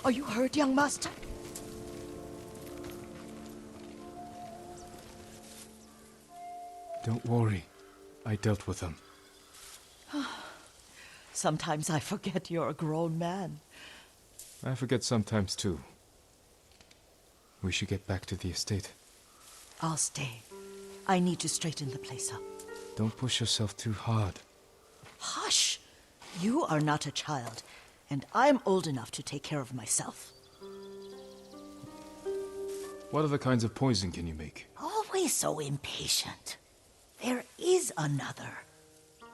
Are you hurt, young master? Don't worry. I dealt with them. Sometimes I forget you're a grown man. I forget sometimes too. We should get back to the estate. I'll stay. I need to straighten the place up. Don't push yourself too hard. Hush! You are not a child, and I'm old enough to take care of myself. What other kinds of poison can you make? Always so impatient. There is another.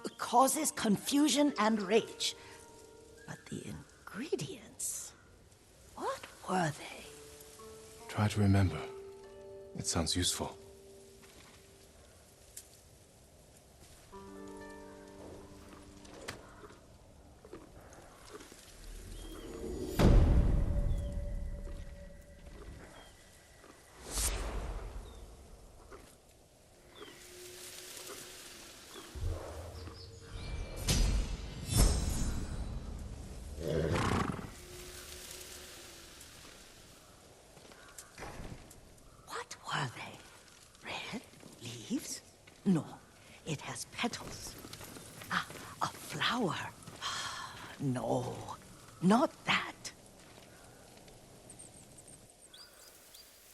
It causes confusion and rage. But the ingredients... what were they? Try to remember. It sounds useful. What were they? Red leaves? No, it has petals. Ah, a flower. No, not that.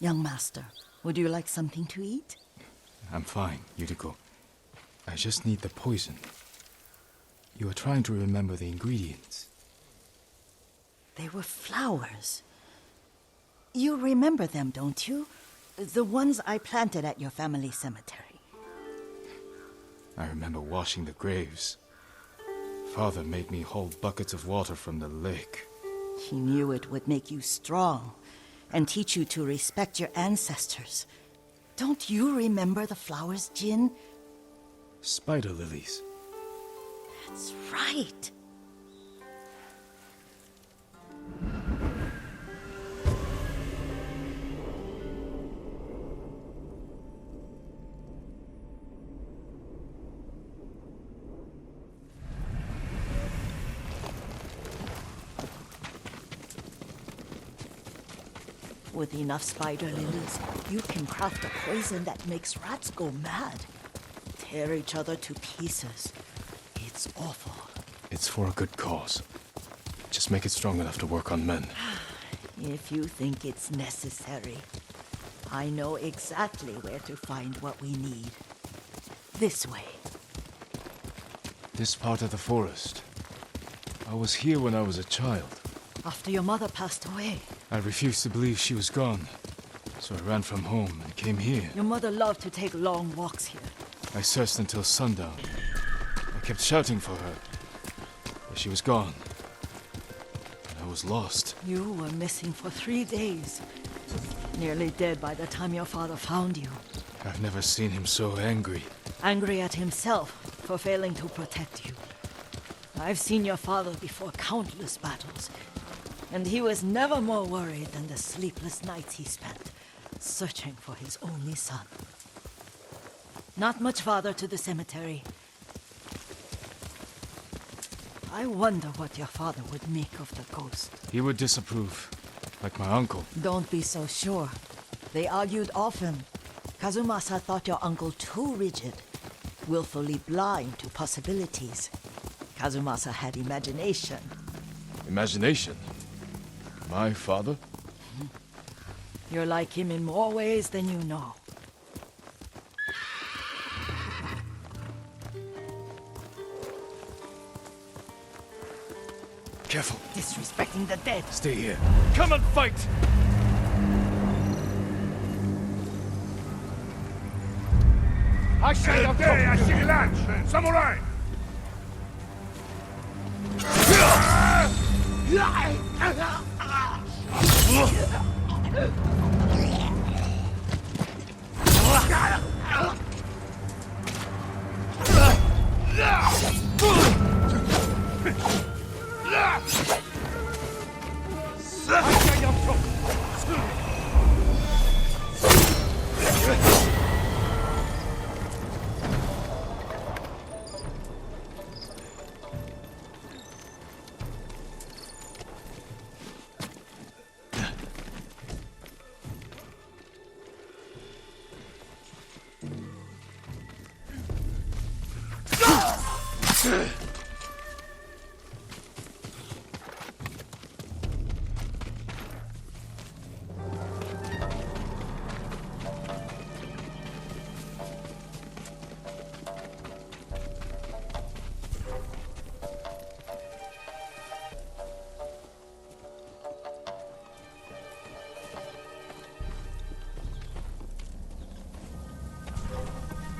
Young master, would you like something to eat? I'm fine, Yuriko. I just need the poison. You are trying to remember the ingredients. They were flowers. You remember them, don't you? The ones I planted at your family cemetery. I remember washing the graves. Father made me hold buckets of water from the lake. He knew it would make you strong and teach you to respect your ancestors. Don't you remember the flowers, Jin? Spider lilies. That's right. With enough spider lilies, you can craft a poison that makes rats go mad. Tear each other to pieces. It's awful. It's for a good cause. Just make it strong enough to work on men. If you think it's necessary, I know exactly where to find what we need. This way. This part of the forest. I was here when I was a child. After your mother passed away. I refused to believe she was gone. So I ran from home and came here. Your mother loved to take long walks here. I searched until sundown. I kept shouting for her. But she was gone. And I was lost. You were missing for 3 days. Nearly dead by the time your father found you. I've never seen him so angry. Angry at himself for failing to protect you. I've seen your father before countless battles. And he was never more worried than the sleepless nights he spent searching for his only son. Not much farther to the cemetery. I wonder what your father would make of the ghost. He would disapprove, like my uncle. Don't be so sure. They argued often. Kazumasa thought your uncle too rigid, willfully blind to possibilities. Kazumasa had imagination. Imagination? My father? You're like him in more ways than you know. Careful. Disrespecting the dead. Stay here. Come and fight! Samurai!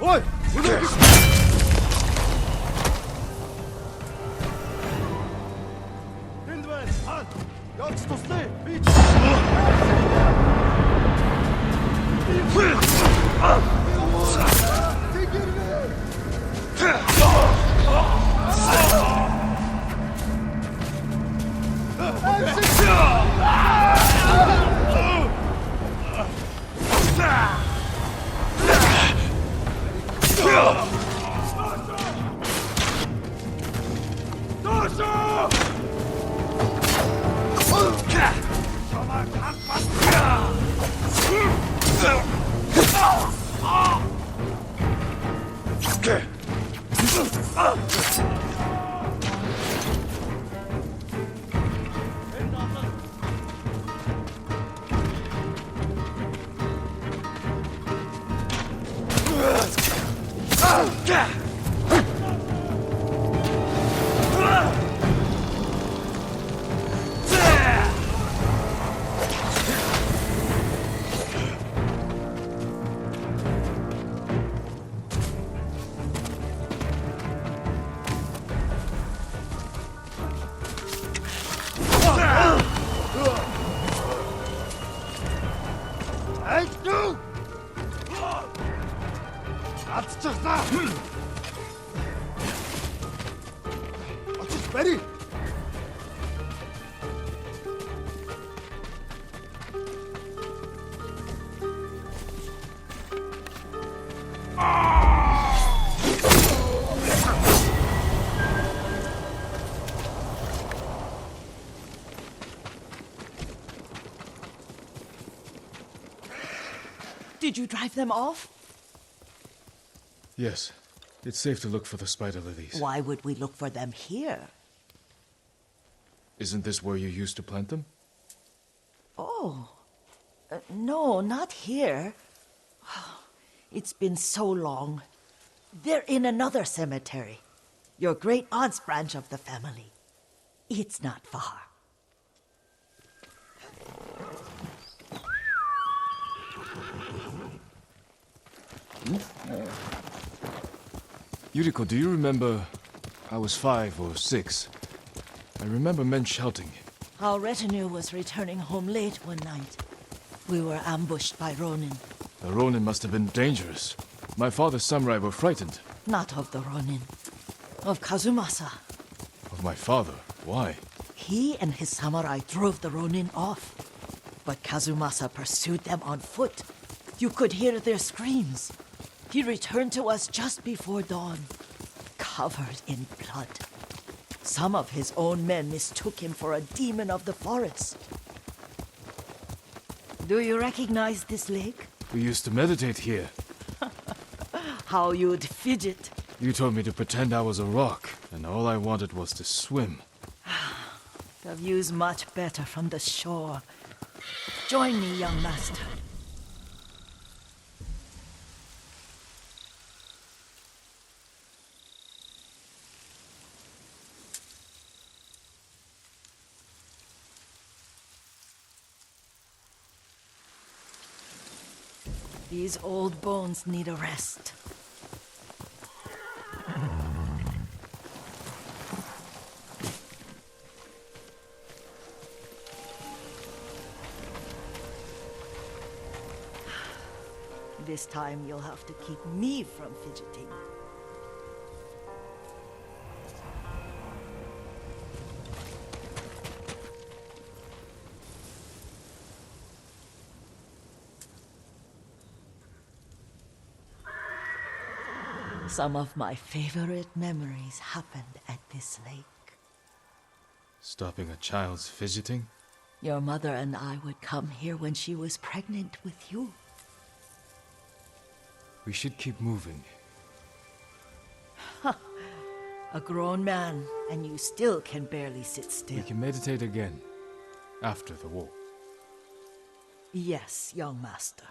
Ой! Энд байна. Хаан. Явц туслая. Би Бари. Did you drive them off? Yes. It's safe to look for the spider lilies. Why would we look for them here? Isn't this where you used to plant them? Oh. No, not here. It's been so long. They're in another cemetery. Your great aunt's branch of the family. It's not far. Yuriko, do you remember? I was 5 or 6. I remember men shouting. Our retinue was returning home late one night. We were ambushed by Ronin. The Ronin must have been dangerous. My father's samurai were frightened. Not of the Ronin. Of Kazumasa. Of my father? Why? He and his samurai drove the Ronin off. But Kazumasa pursued them on foot. You could hear their screams. He returned to us just before dawn, covered in blood. Some of his own men mistook him for a demon of the forest. Do you recognize this lake? We used to meditate here. How you'd fidget. You told me to pretend I was a rock, and all I wanted was to swim. The view's much better from the shore. Join me, young master. These old bones need a rest. This time you'll have to keep me from fidgeting. Some of my favorite memories happened at this lake. Stopping a child's fidgeting? Your mother and I would come here when she was pregnant with you. We should keep moving. A grown man, and you still can barely sit still. We can meditate again, after the war. Yes, young master.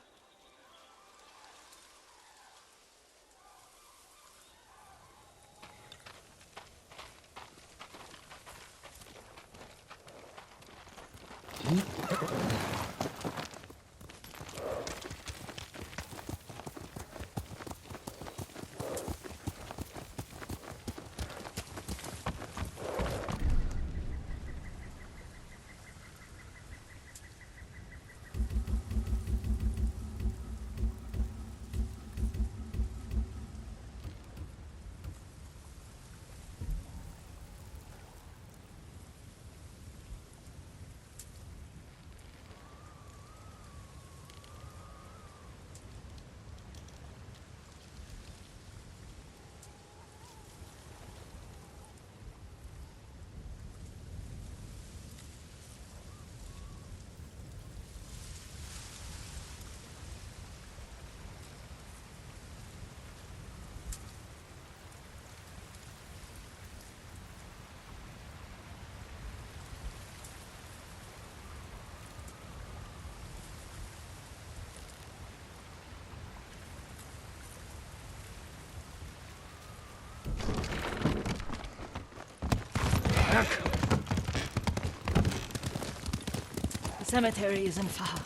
The cemetery isn't far.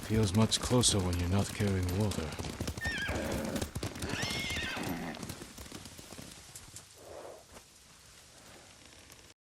Feels much closer when you're not carrying water.